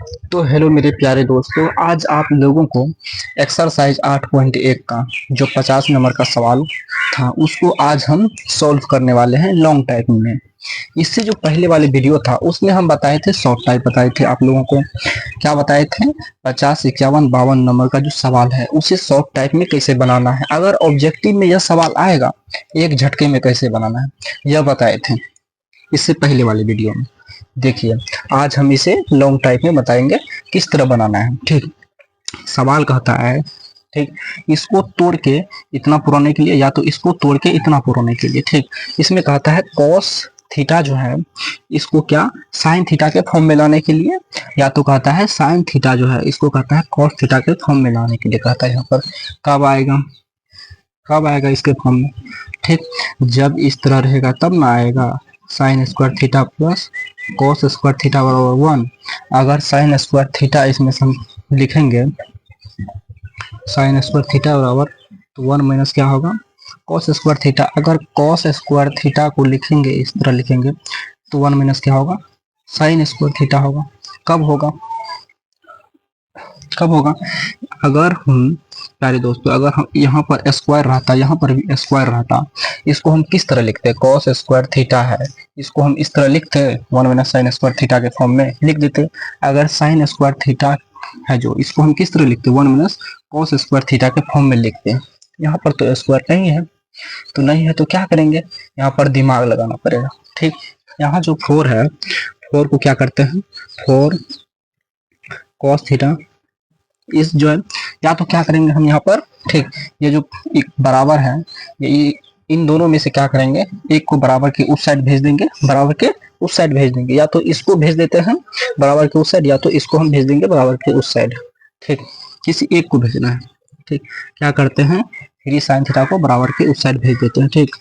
तो हेलो मेरे प्यारे दोस्तों, आज आप लोगों को एक्सरसाइज 8.1 का जो 50 नंबर का सवाल था उसको आज हम सॉल्व करने वाले हैं लॉन्ग टाइप में। इससे जो पहले वाले वीडियो था उसमें हम बताए थे शॉर्ट टाइप बताए थे आप लोगों को। क्या बताए थे? 50, 51, 52 नंबर का जो सवाल है उसे शॉर्ट टाइप में कैसे बनाना है, अगर ऑब्जेक्टिव में यह सवाल आएगा एक झटके में कैसे बनाना है यह बताए थे इससे पहले वाले वीडियो में। देखिए, आज हम इसे लॉन्ग टाइप में बताएंगे किस तरह बनाना है। ठीक, सवाल कहता है, ठीक, इसको तोड़ के इतना पुराने के लिए या तो इसको तोड़ के इतना पुराने के लिए। ठीक, इसमें कहता है कॉस थीटा जो है इसको क्या साइन थीटा के फॉर्म में लाने के लिए, या तो कहता है साइन थीटा जो है इसको कहता है कॉस थीटा के फॉर्म में लाने के लिए। कहता है यहाँ पर कब आएगा, कब आएगा इसके फॉर्म में। ठीक, जब इस तरह रहेगा तब ना आएगा। Sine square theta plus cos square theta बराबर 1। अगर साइन स्क्वायर थीटा इसमें हम लिखेंगे, साइन स्क्वायर थीटा बराबर तो 1 माइनस क्या होगा कॉस स्क्वायर थीटा। अगर कॉस स्क्वायर थीटा को लिखेंगे इस तरह लिखेंगे तो 1 माइनस क्या होगा साइन स्क्वायर थीटा होगा। कब होगा, कब होगा? अगर हम प्यारे दोस्तों, अगर हम यहाँ पर स्क्वायर रहता, यहाँ पर भी स्क्वायर रहता, इसको हम किस तरह लिखते? कॉस स्क्वायर थीटा है, इसको हम इस तरह लिखते 1 माइनस साइन स्क्वायर थीटा के फॉर्म में लिख देते। अगर साइन स्क्वायर थीटा है जो इसको हम किस तरह लिखते 1 माइनस कॉस स्क्वायर थीटा के फॉर्म में लिखते हैं। यहाँ पर तो स्क्वायर नहीं है, तो नहीं है तो क्या करेंगे, यहाँ पर दिमाग लगाना पड़ेगा। ठीक, यहाँ जो 4 है 4 को क्या करते हैं 4 कॉस थीटा इस जो है, या तो क्या करेंगे हम यहाँ पर, ठीक, ये जो एक बराबर है ये इन दोनों में से क्या करेंगे एक को बराबर के उस साइड भेज देंगे, बराबर के उस साइड भेज देंगे, या तो इसको भेज देते हैं बराबर के उस साइड या तो इसको हम भेज देंगे बराबर के उस साइड। ठीक, किसी एक को भेजना है। ठीक, क्या करते हैं 3 साइन थीटा को बराबर के उस साइड भेज देते हैं। ठीक,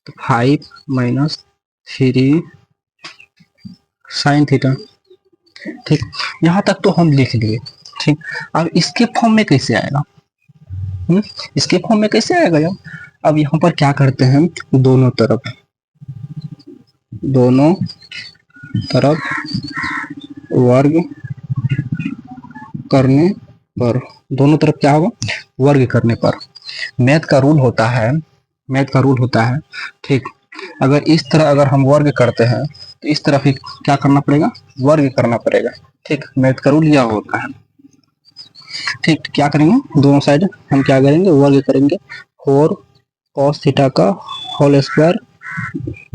तो 5 माइनस 3 साइन थीटा। ठीक, यहाँ तक तो हम लिख लिए। ठीक, अब इसके फॉर्म में कैसे आएगा, इसके फॉर्म में कैसे आएगा यार? अब यहाँ पर क्या करते हैं दोनों तरफ वर्ग करने पर, दोनों तरफ क्या होगा वर्ग करने पर। मैथ का रूल होता है, मैथ का रूल होता है, ठीक, अगर इस तरह अगर हम वर्ग करते हैं तो इस तरफ ही क्या करना पड़ेगा वर्ग करना पड़ेगा। ठीक, मैथ का रूल यह होता है। ठीक, क्या करेंगे दोनों साइड हम क्या करेंगे वर्ग करेंगे। 4 कॉस थीटा का होल स्क्वायर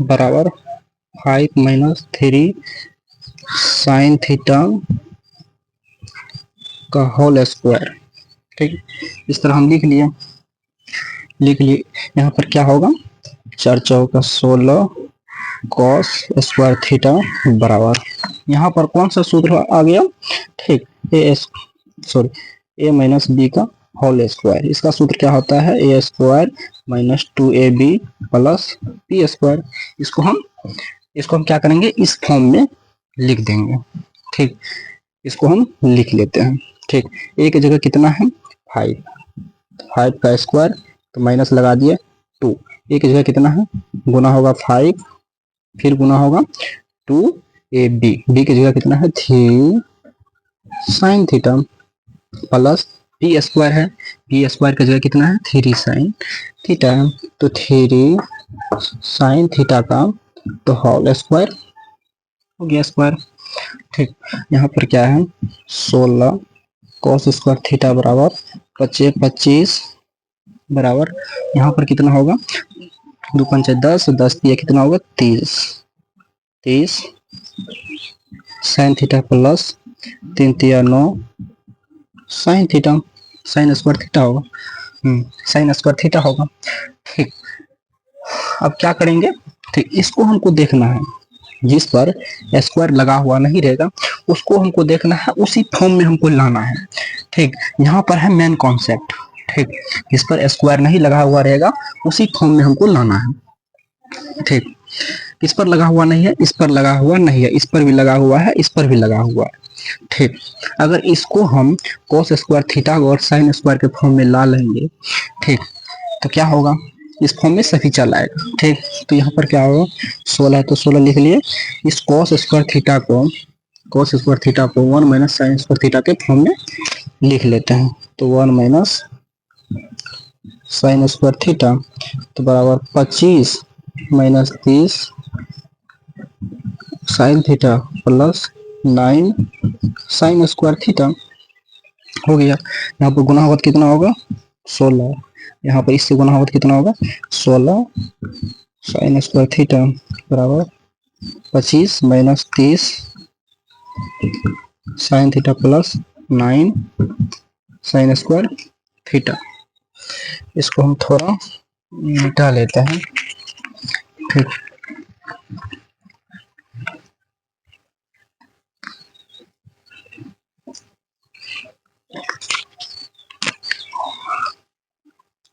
बराबर 5 माइनस 3 साइन थीटा का होल स्क्वायर। ठीक, इस तरह हम लिख लिए, लिख लिए। यहाँ पर क्या होगा 4 चौका 16 कॉस स्क्वायर थीटा बराबर, यहाँ पर कौन सा सूत्र आ गया, ठीक, ए माइनस बी का होल स्क्वायर। इसका सूत्र क्या होता है A square minus 2ab plus B square. इसको हम क्या करेंगे इस फॉर्म में लिख देंगे। ठीक, इसको हम लिख लेते हैं। ठीक, ए की जगह कितना है 5 का स्क्वायर तो माइनस लगा दिए 2, ए की जगह कितना है गुना होगा 5 फिर गुना होगा 2ab, बी की जगह कितना है 3 sine theta plus B square है, बी स्क्वायर की जगह कितना है 3 साइन थीटा, तो 3 साइन थीटा का तो होल स्क्वायर हो गया स्क्वायर। ठीक, यहाँ पर क्या है 16 कॉस स्क्वायर थीटा बराबर 25 बराबर यहाँ पर कितना होगा 2 पंचे 10, 10 दिया कितना होगा 30 साइन थीटा प्लस 3 तिया 9 sine theta, sine square theta होगा, साइन स्क्वायर थीटा होगा। ठीक, अब क्या करेंगे, ठीक, इसको हमको देखना है जिस पर स्क्वायर लगा हुआ नहीं रहेगा उसको हमको देखना है, उसी फॉर्म में हमको लाना है। ठीक, यहाँ पर है मेन कॉन्सेप्ट। ठीक, इस पर स्क्वायर नहीं लगा हुआ रहेगा उसी फॉर्म में हमको लाना है। ठीक, इस पर लगा हुआ नहीं है, इस पर लगा हुआ नहीं है, इस पर भी लगा हुआ है, इस पर भी लगा हुआ है। ठीक, अगर इसको हम cos स्क्वायर थीटा और साइन स्क्वायर के फॉर्म में ला लेंगे, ठीक, तो क्या होगा इस फॉर्म में सभी चल आएगा। ठीक, तो यहाँ पर क्या होगा 16 है तो 16 लिख लिए। इस cos स्क्वायर थीटा को cos स्क्वायर थीटा को 1 माइनस साइन स्क्वायर थीटा के फॉर्म में लिख लेते हैं। तो 1 माइनस साइन स्क्वायर थीटा तो बराबर 25 minus 30 sign theta plus 9 sine square theta हो गया। यहाँ पर गुना होगा तो कितना होगा 16, यहाँ पर इससे गुना होगा तो कितना होगा 16 साइन स्क्वायर थीटा बराबर 25 minus 30 sign theta plus 9 sine square theta. इसको हम थोड़ा मिटा लेते हैं। ठीक,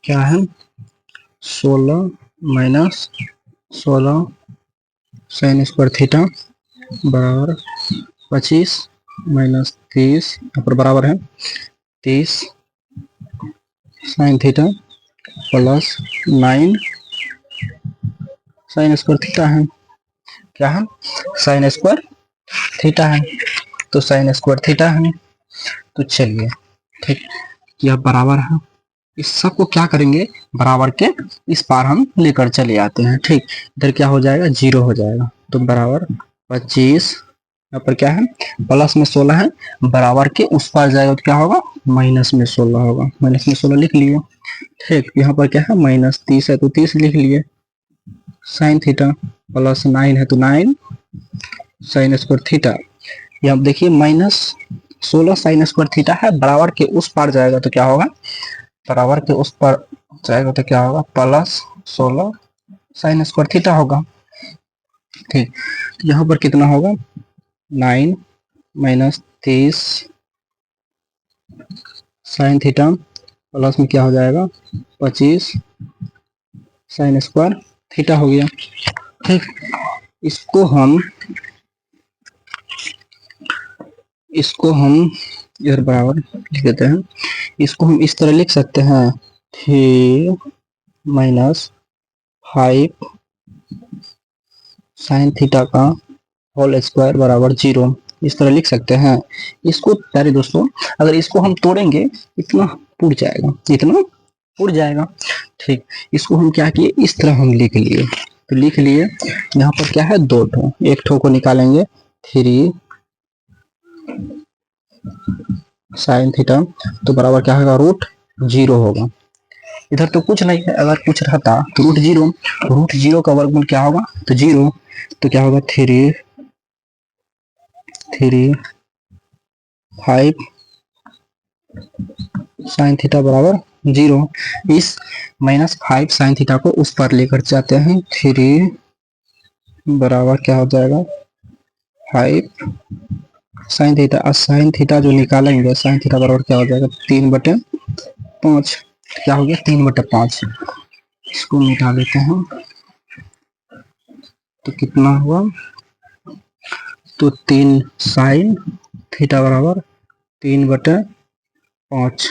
क्या है 16 माइनस 16 साइन स्क्वायर थीटा बराबर 25 माइनस 30 यहाँ पर बराबर है 30 sign theta plus 9 sine square theta है। क्या है साइन स्क्वायर थीटा है, तो साइन स्क्वायर थीटा है। तो चलिए ठीक, यह बराबर है। इस सब को क्या करेंगे बराबर के इस पार हम लेकर चले आते हैं। ठीक, इधर क्या हो जाएगा 0 हो जाएगा। तो बराबर 25 यहाँ पर क्या है प्लस में 16 है, बराबर के उस पार जाएगा तो क्या होगा माइनस में 16 होगा। माइनस में 16 लिख लिए। ठीक, यहाँ पर क्या है माइनस 30 है तो 30 लिख लिए। साइन थीटा प्लस 9 है तो 9 साइन स्क्वायर थीटा। यहाँ देखिए माइनस 16 साइन स्क्वायर थीटा है, बराबर के उस पार जाएगा तो क्या होगा बराबर के उस पर जाएगा तो क्या होगा प्लस 16 साइन स्क्वायर थीटा होगा। ठीक, यहाँ पर कितना होगा 9 माइनस 30 साइन थीटा प्लस में क्या हो जाएगा 25 साइन स्क्वायर थीटा हो गया। ठीक, इसको हम इधर बराबर लिख देते हैं। इसको हम इस तरह लिख सकते हैं 3 माइनस 5 साइन थीटा का होल स्क्वायर बराबर 0, इस तरह लिख सकते हैं। इसको प्यारे दोस्तों अगर इसको हम तोड़ेंगे इतना पुड़ जाएगा, इतना पुड़ जाएगा। ठीक, इसको हम क्या किए इस तरह हम लिख लिए। तो लिख लिए यहाँ पर क्या है 2 ठो, एक ठो को निकालेंगे 3 साइन थीटा तो बराबर क्या होगा √0 होगा। इधर तो कुछ नहीं है, अगर कुछ रहता तो √0 का वर्गमूल क्या होगा तो 0, तो क्या होगा 3 5 साइन थीटा बराबर 0। इस -5 साइन थीटा को उस पर लेकर जाते हैं। 3 बराबर क्या हो जाएगा 5 साइन थीटा। और साइन थीटा जो निकालेंगे साइन थीटा बराबर क्या हो जाएगा 3/5। क्या हो गया 3/5। इसको मिटा लेते हैं तो कितना हुआ तो 3 साइन थीटा बराबर 3/5।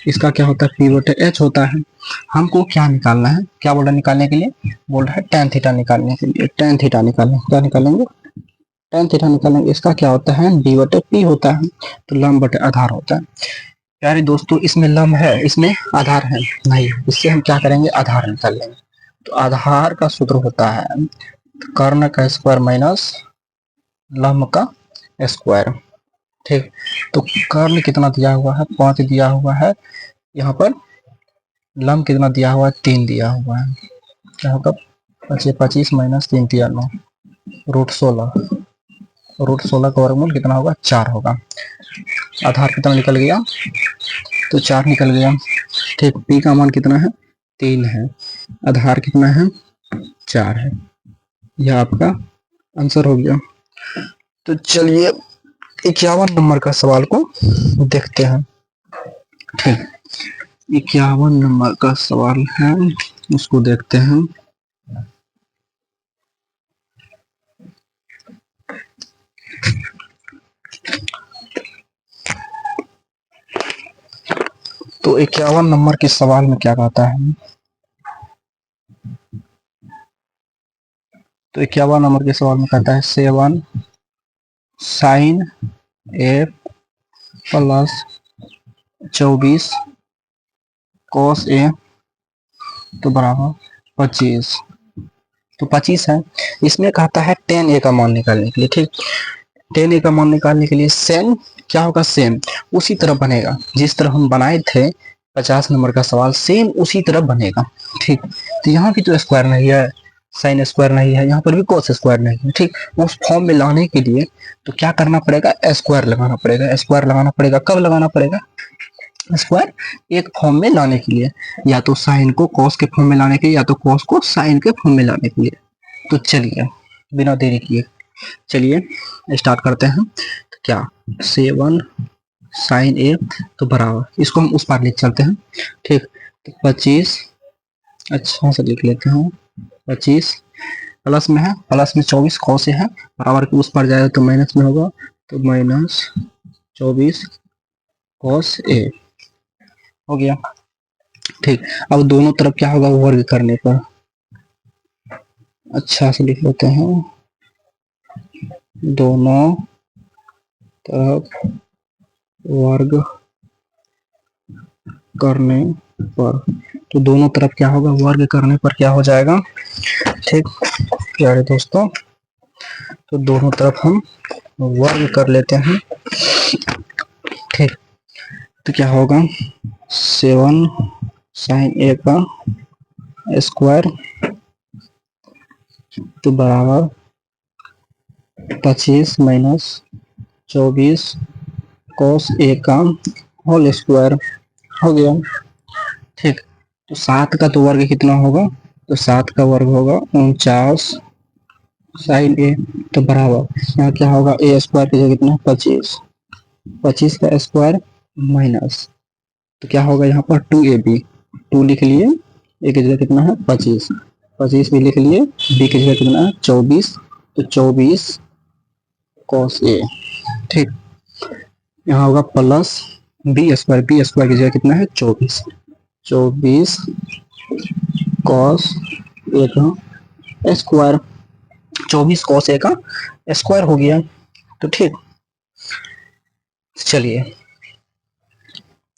इसका क्या होता है P/H होता है। हमको क्या निकालना है, क्या बोल रहा है निकालने के लिए, बोल रहा है tan थीटा निकालने के लिए। tan थीटा निकालने, क्या निकालेंगे tan थीटा निकालेंगे। इसका क्या होता है D/P होता है, तो लंब बटे आधार होता है। प्यारे दोस्तों इसमें लंब है इसमें आधार है नहीं, इससे हम क्या करेंगे आधार निकाल लेंगे। तो आधार का सूत्र होता है कर्ण का स्क्वायर माइनस लंब का स्क्वायर। ठीक, तो कर्ण कितना दिया हुआ है 5 दिया हुआ है, यहाँ पर लंब कितना दिया हुआ है 3 दिया हुआ है। क्या होगा 25 माइनस 3 दिया 9 √16 का वर्गमूल कितना होगा 4 होगा। आधार कितना निकल गया तो 4 निकल गया। ठीक, P का मान कितना है 3 है, आधार कितना है 4 है। यह आपका आंसर हो गया। तो चलिए 51 नंबर का सवाल को देखते हैं। ठीक, 51 नंबर का सवाल है उसको देखते हैं। तो 51 नंबर के सवाल में क्या कहता है, तो 51 नंबर के सवाल में कहता है 7 sign A plus 24 cos A तो बराबर 25। तो 25 है। इसमें कहता है tan a का मान निकालने के लिए। ठीक, tan a का मान निकालने के लिए सेम क्या होगा, सेम उसी तरह बनेगा जिस तरह हम बनाए थे 50 नंबर का सवाल, सेम उसी तरह बनेगा। ठीक, तो यहाँ भी तो स्क्वायर नहीं है, साइन स्क्वायर नहीं है, यहाँ पर भी कोस स्क्वायर नहीं है। ठीक, उस फॉर्म में लाने के लिए तो क्या करना पड़ेगा, स्क्वायर लगाना पड़ेगा। स्क्वायर लगाना पड़ेगा, कब लगाना पड़ेगा, स्क्वायर एक फॉर्म में लाने के लिए, या तो साइन को कॉस के फॉर्म में लाने के लिए, या तो कॉस को साइन के फॉर्म में लाने के लिए। तो चलिए बिना देरी किए चलिए स्टार्ट करते हैं। तो क्या 7 साइन ए तो बराबर, इसको हम उस पार लिख चलते हैं। ठीक, तो 25 अच्छा से लिख लेते हैं। 25 प्लस में है, प्लस में 24 कॉस ए है, बराबर के उस पर जाएगा तो माइनस में होगा, तो माइनस 24 कॉस ए हो गया। ठीक, अब दोनों तरफ क्या होगा, वर्ग करने पर अच्छा से लिख लेते हैं, दोनों तरफ वर्ग करने पर, तो दोनों तरफ क्या होगा, वर्ग करने पर क्या हो जाएगा। ठीक प्यारे दोस्तों, तो दोनों तरफ हम वर्ग कर लेते हैं। ठीक, तो क्या होगा 7 साइन ए का स्क्वायर तो बराबर 25 माइनस 24 कॉस ए का होल स्क्वायर हो गया। ठीक, तो 7 का तो वर्ग कितना होगा, तो 7 का वर्ग होगा 49 साइन ए तो बराबर यहाँ क्या होगा, ए स्क्वायर की जगह कितना 25, 25 का स्क्वायर माइनस, तो क्या होगा यहाँ पर 2ab, 2 लिख लिए, ए की जगह कितना है 25, 25 भी लिख लिए, बी की जगह कितना है 24, तो 24 कॉस ए। ठीक, यहाँ होगा plus B square, B square की जगह कितना है 24, 24 कॉस ए का स्क्वायर, 24 कॉस ए का स्क्वायर हो गया। तो ठीक, चलिए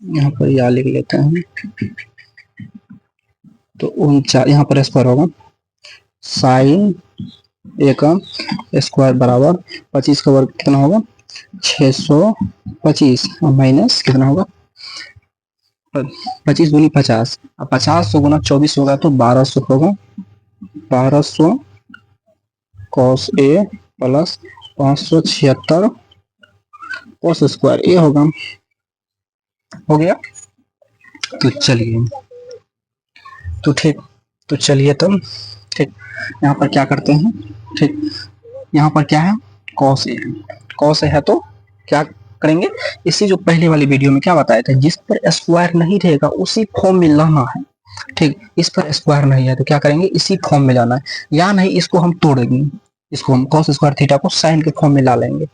यहाँ पर या लिख लेते हैं, तो 49 यहाँ पर स्क्वायर होगा, साइन ए का स्क्वायर बराबर 25 का वर्ग कितना होगा 625 और माइनस कितना होगा 25 दूनी 50, अब 50 गुना 24 होगा तो 1200 होगा, 1200 cos A plus 576 cos square ए होगा, हो गया। तो चलिए, तो ठीक, तो चलिए तब ठीक, यहाँ पर क्या करते हैं। ठीक, यहाँ पर क्या है, कॉस ए, कॉस ए है तो क्या करेंगे, इसी जो पहले वाली वीडियो में क्या बताया था, जिस पर स्क्वायर नहीं रहेगा उसी फॉर्म में लाना है। ठीक, इस पर स्क्वायर नहीं है तो क्या करेंगे, इसी फॉर्म में लाना है, या नहीं इसको हम तोड़ेंगे, इसको हम कॉस स्क्वायर थीटा को साइन के फॉर्म में ला लेंगे।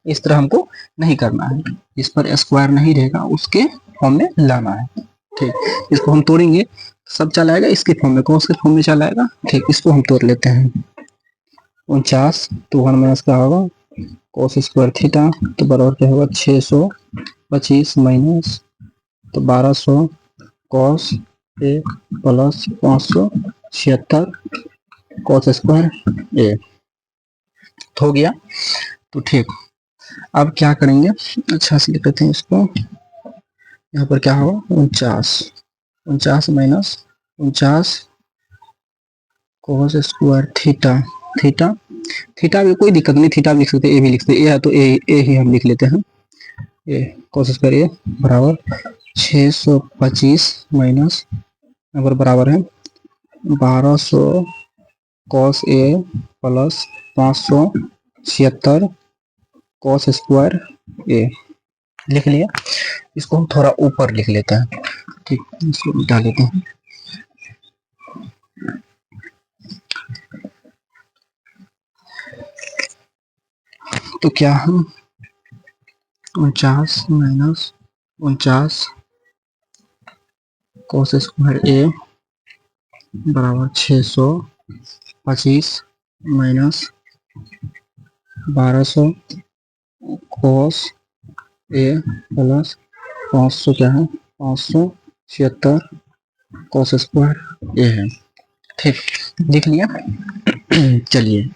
इस तरह हमको नहीं करना है, इस पर स्क्वायर नहीं रहेगा उसके फॉर्म में लाना है। ठीक, इसको हम तोड़ेंगे सब चला आएगा इसके फॉर्म में, कॉस के फॉर्म में चला आएगा। ठीक, इसको हम तोड़ लेते हैं, 49 तो 1 माइनस का होगा कॉस स्क्वायर थीटा तो बराबर क्या होगा 625 माइनस तो 1200 cos A plus 576 cos square ए हो गया। तो ठीक, अब क्या करेंगे, अच्छा से लिख लेते हैं इसको, यहाँ पर क्या होगा 49 minus 49 cos square theta, theta theta भी कोई दिक्कत नहीं, थीटा भी लिख सकते हैं, ए भी लिख सकते हैं, ए है तो ए ही हम लिख लेते हैं, ए कॉस स्क्वायर ए बराबर 625 माइनस यहाँ पर बराबर है 1200 cos A plus 576 cos square ए लिख लिया। इसको हम थोड़ा ऊपर लिख लेते हैं। ठीक, इसको मिटा लेते हैं। तो क्या हम 49 माइनस 49 कॉस स्क्वायर ए बराबर 625 माइनस 1200 कॉस ए प्लस 500 क्या है 576 कॉस स्क्वायर ए है। ठीक, देख लिया। चलिए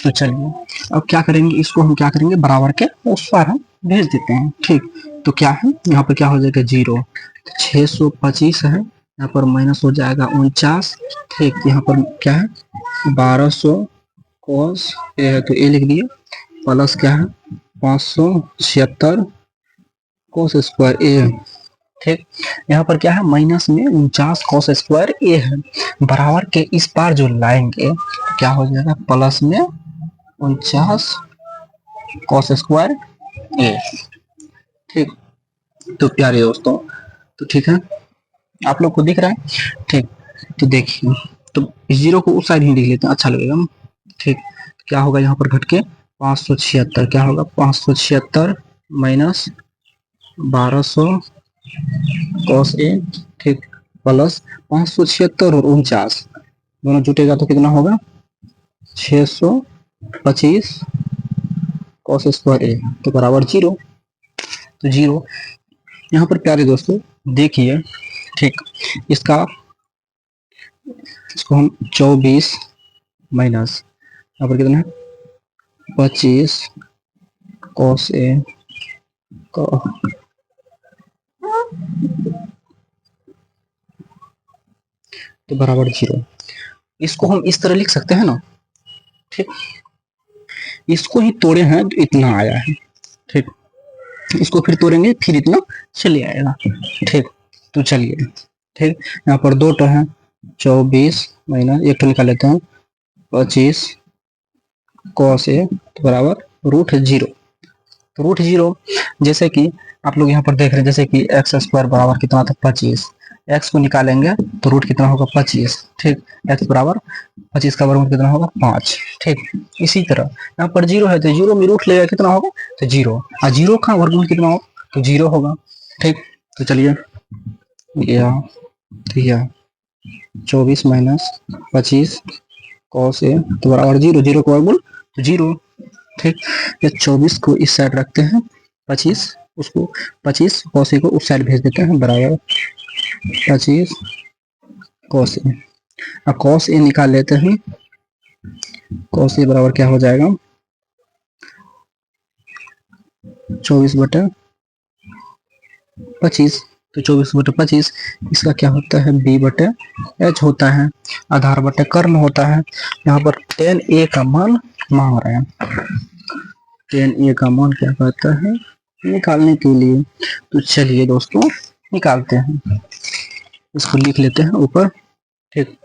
तो चलिए अब क्या करेंगे, इसको हम क्या करेंगे बराबर के उस पार हम भेज देते हैं। ठीक, तो क्या है यहाँ पर क्या हो जाएगा 0, 625 है, यहाँ पर माइनस हो जाएगा 49। ठीक, यहाँ पर क्या है 1200 कॉस ए है तो ए लिख दिए, प्लस क्या है 576 कॉस स्क्वायर ए। ठीक, यहाँ पर क्या है माइनस में 49 कॉस स्क्वायर ए है, बराबर के इस पार जो लाएंगे तो क्या हो जाएगा प्लस में 49 कॉस स्क्वायर ए। ठीक, तो प्यारे दोस्तों, तो ठीक है आप लोग को दिख रहा है। ठीक, तो देखिए, तो इस जीरो को उस साइड ही लिख लेते हैं, अच्छा लगेगा। ठीक, क्या होगा यहाँ पर घट के 576, क्या होगा 576 माइनस 1200 कॉस ए। ठीक, प्लस 576 और 49 दोनों जुटेगा तो कितना होगा 625 कॉस स्क्वायर ए, तो बराबर 0। तो 0 यहाँ पर प्यारे दोस्तों देखिए। ठीक, इसका इसको हम 24 माइनस यहाँ पर कितना है 25 कॉस ए का तो बराबर 0। इसको हम इस तरह लिख सकते हैं ना। ठीक, इसको ही तोड़े हैं तो इतना आया है। ठीक, इसको फिर तोड़ेंगे फिर इतना चले आएगा। ठीक, तो चलिए। ठीक, यहाँ पर दो टर्म है 24 माइनस एक टर्म निकाल लेते हैं 25 कॉस ए तो बराबर √0। तो √0 जैसे कि आप लोग यहाँ पर देख रहे हैं, जैसे कि एक्स स्क्वायर बराबर कितना था 25, एक्स को निकालेंगे तो रूट कितना होगा 25। ठीक, एक्स बराबर 25 का वर्गमूल कितना होगा 5। ठीक, इसी तरह यहाँ पर 0 है तो 0 में रूट लेगा कितना होगा तो 0, और 0 का वर्गमूल कितना होगा तो 0 होगा। ठीक, तो चलिए या 24 माइनस 25 कॉस ए तो बराबर 0, 0 का वर्गमूल तो 0। ठीक, ये 24 को इस साइड रखते हैं, 25 उसको 25 कॉस ए को उस साइड भेज देते हैं, बराबर 25 कॉस ए। अब कॉस ए निकाल लेते हैं, कॉस ए बराबर क्या हो जाएगा 24/25। तो 24/25 इसका क्या होता है b/h होता है, आधार बटे कर्ण होता है। यहाँ पर tan a का मान मांग रहे हैं, tan a का मान क्या कहता है निकालने के लिए। तो चलिए दोस्तों निकालते हैं, इसको लिख लेते हैं ऊपर। ठीक,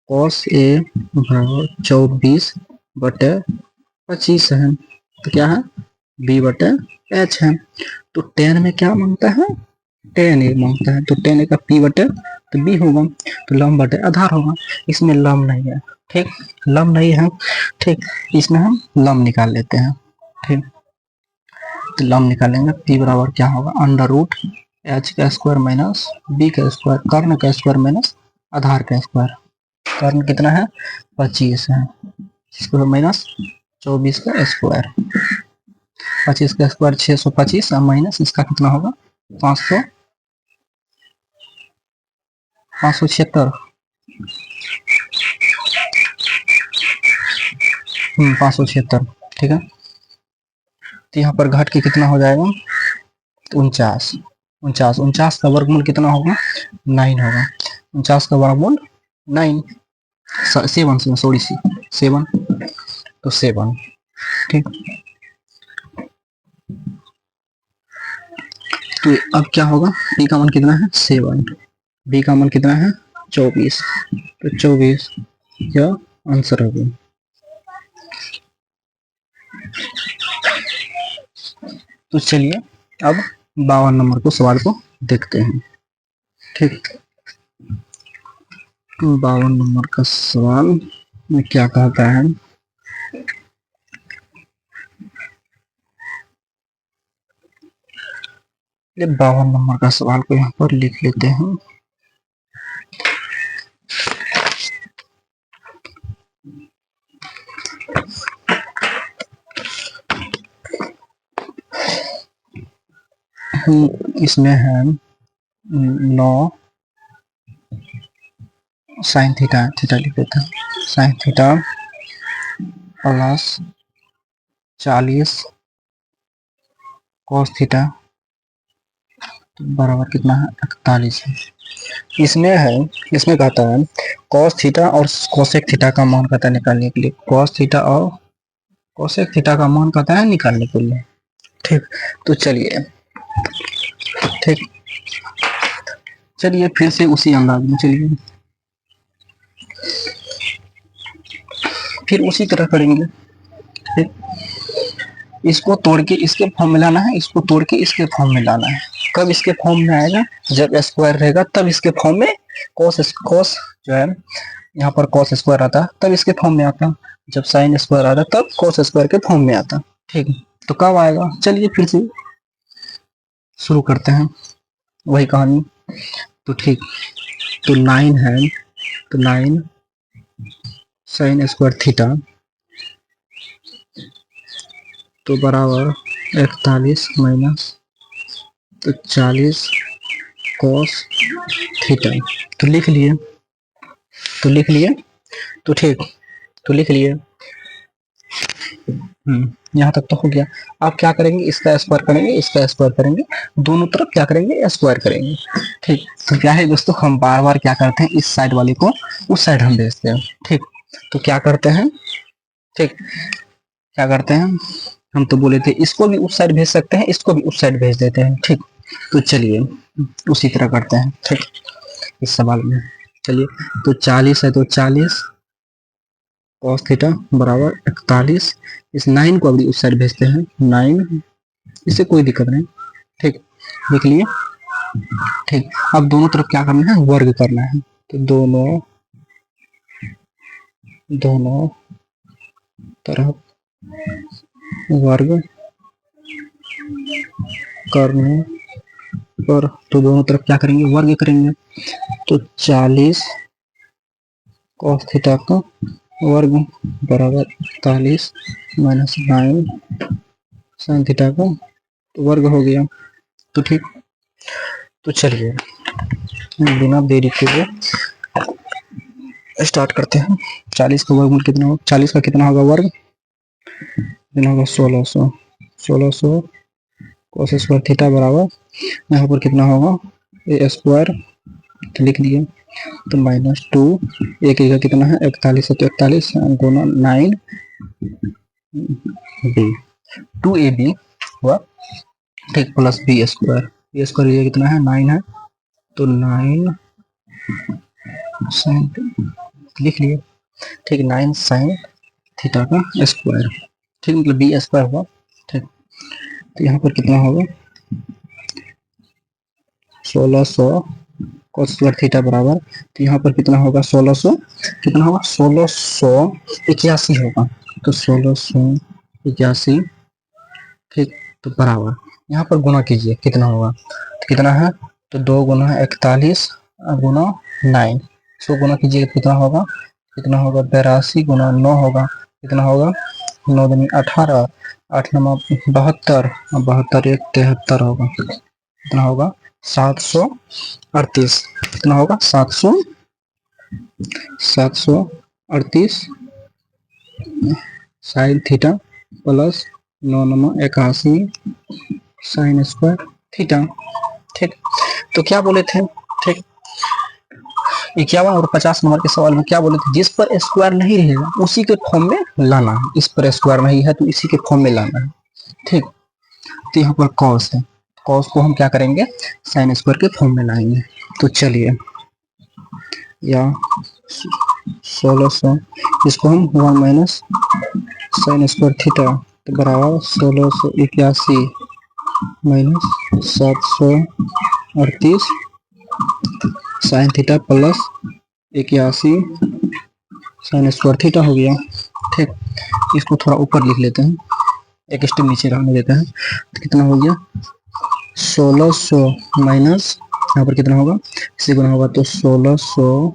cos a बराबर 24/25 है, तो क्या है b/h है। तो tan में क्या मांगता है tan a मांगता है, तो tan a का p/b होगा, तो लंब बटे आधार होगा। इसमें लंब नहीं है। ठीक, लंब नहीं है। ठीक, इसमें हम लंब निकाल लेते हैं। ठीक, तो लंब निकालेंगे p बराबर क्या होगा √h का स्क्वायर माइनस b का स्क्वायर, कर्ण का स्क्वायर माइनस आधार का स्क्वायर। कर्ण कितना है 25 है, स्क्वायर माइनस 24 का स्क्वायर, 25 का स्क्वायर 625 माइनस इसका कितना होगा 576 576। ठीक है, तो यहाँ पर घट के कितना हो जाएगा 49। 49 का वर्गमूल कितना होगा 9 होगा, 49 का वर्गमूल 9 7 सॉरी 7, तो 7। ठीक, तो अब क्या होगा b का मान कितना है 7, b का मान कितना है 24, तो 24 क्या आंसर होगा। तो चलिए अब 52 नंबर को सवाल को देखते हैं। ठीक, 52 नंबर का सवाल में क्या कहता है, ये 52 नंबर का सवाल को यहाँ पर लिख लेते हैं। इसमें है 9 साइन थीटा, थीटा लिख देते हैं, sign theta plus 40 cos theta बराबर कितना है 41 है। इसमें कहता है कॉस थीटा और कोसेक थीटा का मान कहता है निकालने के लिए, कॉस थीटा और कोसेक थीटा का मान कहता है निकालने के लिए। ठीक, तो चलिए फिर से उसी अंदाज में चलिए, फिर उसी तरह करेंगे। ठीक, इसको तोड़ के इसके फॉर्म में लाना है, इसको तोड़ के इसके फॉर्म में लाना है। कब इसके फॉर्म में आएगा, जब स्क्वायर रहेगा तब इसके फॉर्म में कॉस जो है यहाँ पर कॉस स्क्वायर आता है तब इसके फॉर्म में आता, जब साइन स्क्वायर आता तब कॉस स्क्वायर के फॉर्म में आता। ठीक, तो कब आएगा, चलिए फिर से शुरू करते हैं वही कहानी। तो ठीक, तो 9 है, तो 9 साइन स्क्वायर थीटा तो बराबर 41 माइनस तो 40 कॉस थीटा। तो लिख लिए, तो ठीक, तो लिख लिए। यहाँ तक तो हो गया। अब क्या करेंगे, इसका स्क्वायर करेंगे, इसका स्क्वायर करेंगे, दोनों तरफ क्या करेंगे स्क्वायर करेंगे। ठीक, तो क्या है दोस्तों, हम बार बार क्या करते हैं, इस साइड वाले को उस साइड हम भेजते हैं। ठीक, तो क्या करते हैं, ठीक क्या करते हैं, हम तो बोले थे इसको भी उस साइड भेज सकते हैं, इसको भी उस साइड भेज देते हैं। ठीक, तो चलिए उसी तरह करते हैं। ठीक, इस सवाल में चलिए, तो 40 है तो 40 कॉस थीटा बराबर 41, इस 9 को अभी उस साइड भेजते हैं, 9, इससे कोई दिक्कत नहीं। ठीक, लिख लिए। ठीक, अब दोनों तरफ क्या करना है, वर्ग करना है, तो दोनों तरफ वर्ग करने पर, तो दोनों तरफ क्या करेंगे, वर्ग करेंगे। तो 40 कॉस थीटा का वर्ग बराबर 41 माइनस 9 साइन थीटा का वर्ग हो गया। तो ठीक, तो चलिए बिना देरी के स्टार्ट करते हैं। 40 का वर्गमूल कितना होगा, 40 का कितना होगा वर्ग, कितना होगा 1600 कॉस स्क्वायर थीटा बराबर यहाँ पर कितना होगा ए स्क्वायर, तो लिख दिए, तो -2 एक का कितना है 41 है, तो 41 गुना 9 बी 2ab हुआ। ठीक, प्लस बी स्क्वायर ये कितना है 9 है, तो 9 साइन लिख लिए। ठीक, 9 साइन थीटा का स्क्वायर। ठीक, मतलब बी स्क्वायर हुआ। ठीक, तो यहाँ पर कितना होगा 1600 cos स्क्वायर थीटा बराबर, तो यहाँ पर कितना होगा 1600 कितना होगा 1681 होगा, तो 1681। ठीक, तो बराबर यहाँ पर गुना कीजिए कितना होगा, तो कितना है, तो 2 गुना 41 गुना 9, सो गुना कीजिए कितना होगा 82 गुना 9 होगा, कितना होगा 9 दूनी 18, 8 9 72, 72 1 73 होगा, कितना होगा 738, कितना होगा 738 sign theta plus 9 9 81 sine square theta. ठीक, तो क्या बोले थे, ठीक 51 और 50 नंबर के सवाल में क्या बोले थे, जिस पर स्क्वायर नहीं रहेगा उसी के फॉर्म में लाना है, इस पर स्क्वायर नहीं है तो इसी के फॉर्म में लाना है। ठीक, तो यहाँ पर कॉस है, कॉस को हम क्या करेंगे साइन स्क्वायर के फॉर्म में लाएंगे। तो चलिए या 1600 इसको हम 1 माइनस साइन स्क्वायर थीटा तो बराबर 1681 minus 738 sign theta plus 81 sine square theta हो गया। ठीक, इसको थोड़ा ऊपर लिख लेते हैं, एक स्टेप नीचे रहने देते हैं, तो कितना हो गया 1600 माइनस यहाँ पर कितना होगा, इसे गुना होगा तो 1600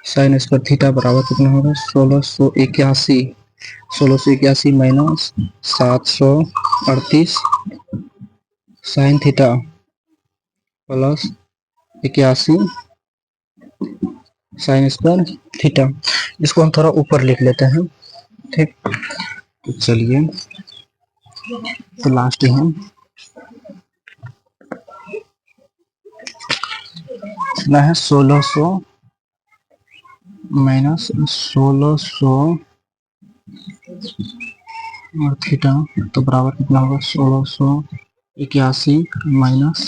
साइन स्क्वायर थीटा बराबर कितना होगा 1681 minus 738 sign theta plus 81 sine square theta. इसको हम थोड़ा ऊपर लिख लेते हैं, ठीक। तो चलिए, तो लास्ट है कितना है 1600 माइनस 1600 और थीटा तो बराबर कितना होगा 1681 माइनस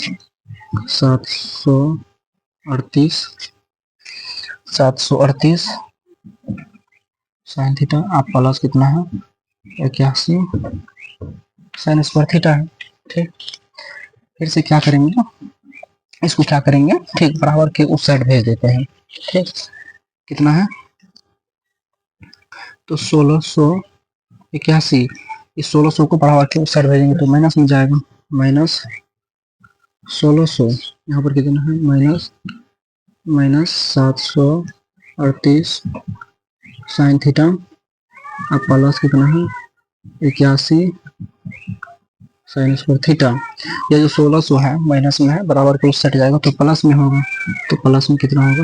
738 साइन थीटा आप प्लस कितना है 81 साइन स्क्वायर थीटा है, ठीक। फिर से क्या करेंगे, इसको क्या करेंगे, ठीक, बराबर के उस साइड भेज देते हैं, ठीक। कितना है तो 1681, इस 1600 को बराबर के उस साइड भेजेंगे तो माइनस में जाएगा, माइनस 1600 यहाँ पर कितना है माइनस 738 साइन थीटा अब प्लस कितना है 81 साइन स्क्वायर थीटा। ये जो 1600 है माइनस में है, बराबर के उस साइड जाएगा तो प्लस में होगा, तो प्लस में कितना होगा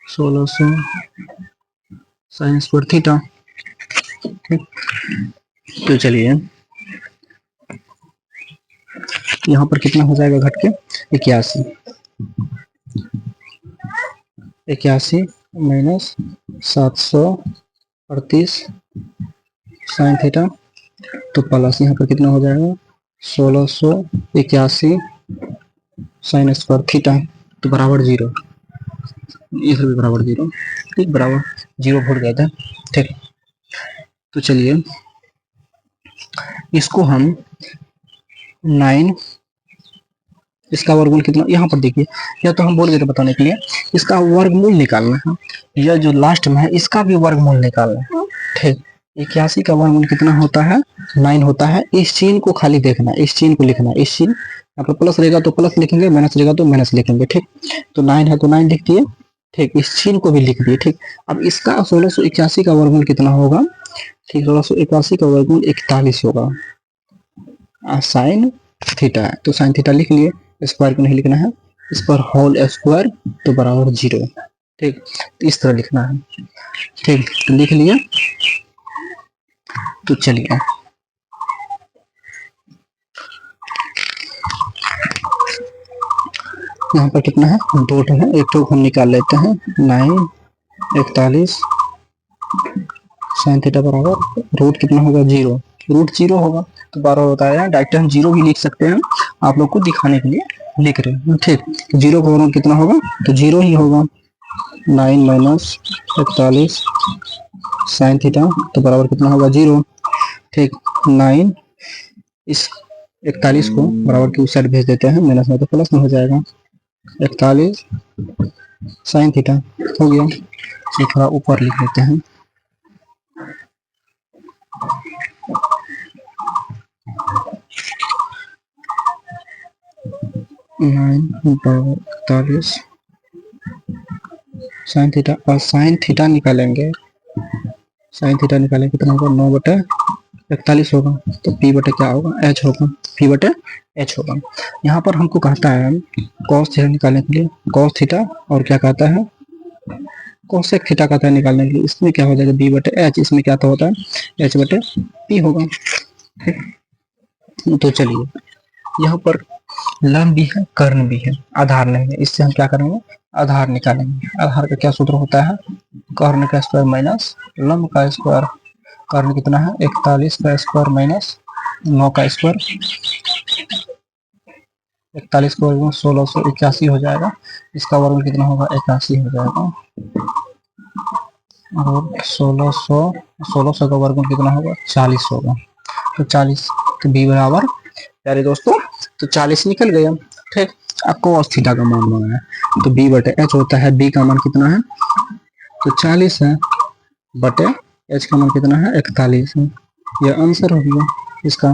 1600 साइन स्क्वायर थीटा, ठीक। तो चलिए यहाँ पर कितना हो जाएगा घट के 81 माइनस 738 साइन थीटा तो प्लस यहाँ पर कितना हो जाएगा 1681 साइन स्क्वायर थीटा तो बराबर 0, इधर भी बराबर 0, ठीक, बराबर 0 भूल गए थे, ठीक। तो चलिए इसको हम 9, इसका वर्गमूल कितना, यहाँ पर देखिए, या तो हम बोल गए थे बताने के लिए इसका वर्गमूल निकालना है, या जो लास्ट में है इसका भी वर्गमूल निकालना है, ठीक। 81 का वर्गमूल कितना होता है 9 होता है। इस चिन्ह को खाली देखना, इस चिन्ह को लिखना, इस चिन्ह यहाँ पर प्लस रहेगा तो प्लस लिखेंगे, माइनस रहेगा तो माइनस लिखेंगे, ठीक। तो 9 है तो 9 लिख दिए, ठीक, इस चिन्ह को भी लिख दिए, ठीक। अब इसका 1681 का वर्गमूल कितना होगा, ठीक, 1681 का वर्गमूल 41 होगा, साइन थीटा है तो साइन थीटा लिख लिए, स्क्वायर को नहीं लिखना है, इस पर होल स्क्वायर तो बराबर 0, ठीक। तो इस तरह लिखना है, ठीक, तो लिख लिया। तो चलिए यहाँ पर कितना है 2 है, एक तो हम निकाल लेते हैं 9 41 साइन थीटा बराबर रूट कितना होगा 0, रूट 0 होगा तो 12 होता है, डायरेक्ट हम 0 भी लिख सकते हैं, आप लोग को दिखाने के लिए लिख रहे हैं, ठीक। 0 का वर्गमूल कितना होगा तो 0 ही होगा, 9 माइनस 41 साइन थीटा तो बराबर कितना होगा 0, ठीक। 9 इस 41 को बराबर की उस साइड भेज देते हैं, माइनस में तो प्लस में हो जाएगा, 41 साइन थीटा हो गया। ये थोड़ा ऊपर लिख लेते हैं, 9/41 साइन थीटा, और साइन थीटा निकालेंगे, साइन थीटा निकालेंगे कितना होगा 9/41 होगा, तो पी बटे क्या होगा एच होगा, पी बटे एच होगा। यहाँ पर हमको कहता है कॉस थीटा निकालने के लिए कॉस थीटा, और क्या कहता है कोसेक थीटा कहता है निकालने के लिए, इसमें क्या हो जाएगा बी बटे एच, इसमें क्या तो होता है एच बटे पी होगा, ठीक। तो चलिए यहाँ पर लंब भी है कर्ण भी है, आधार नहीं है, इससे हम क्या करेंगे आधार निकालेंगे। आधार का क्या सूत्र होता है कर्ण का स्क्वायर माइनस लंब का स्क्वायर, कर्ण कितना है 41 का स्क्वायर माइनस 9 का स्क्वायर, 41 का वर्ग 1681 हो जाएगा, इसका वर्ग कितना होगा 81 हो जाएगा, और 1600 का वर्ग कितना होगा 40 होगा, तो 40 तो बी बराबर प्यारे दोस्तों तो 40 निकल गया, ठीक। अब cos थीटा का मान मांगना है तो b बटे h होता है, b का मान कितना है तो 40 है, बटे h का मान कितना है 41 है, यह आंसर हो गया, इसका।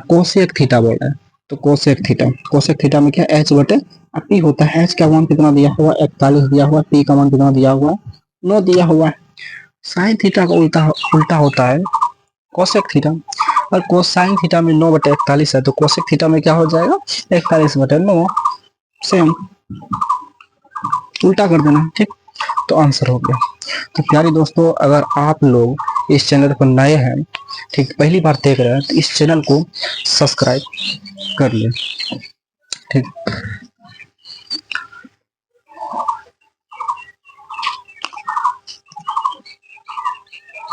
कोसेक थीटा बोल रहा है, तो कोसेक थीटा में क्या एच बटे पी होता है। एच का मान कितना दिया हुआ 41 दिया हुआ, पी का मान कितना दिया हुआ 9 दिया हुआ है। साइन थीटा का उल्टा उल्टा होता है कोसेक थीटा, और कोसाइन थीटा में 9 बटे 41 है, तो कोसेक थीटा में क्या हो जाएगा 41 बटे 9, सेम उल्टा कर देना, ठीक। तो आंसर हो गया। तो प्यारे दोस्तों, अगर आप लोग इस चैनल पर नए हैं, ठीक, पहली बार देख रहे हैं, तो इस चैनल को सब्सक्राइब कर लें, ठीक।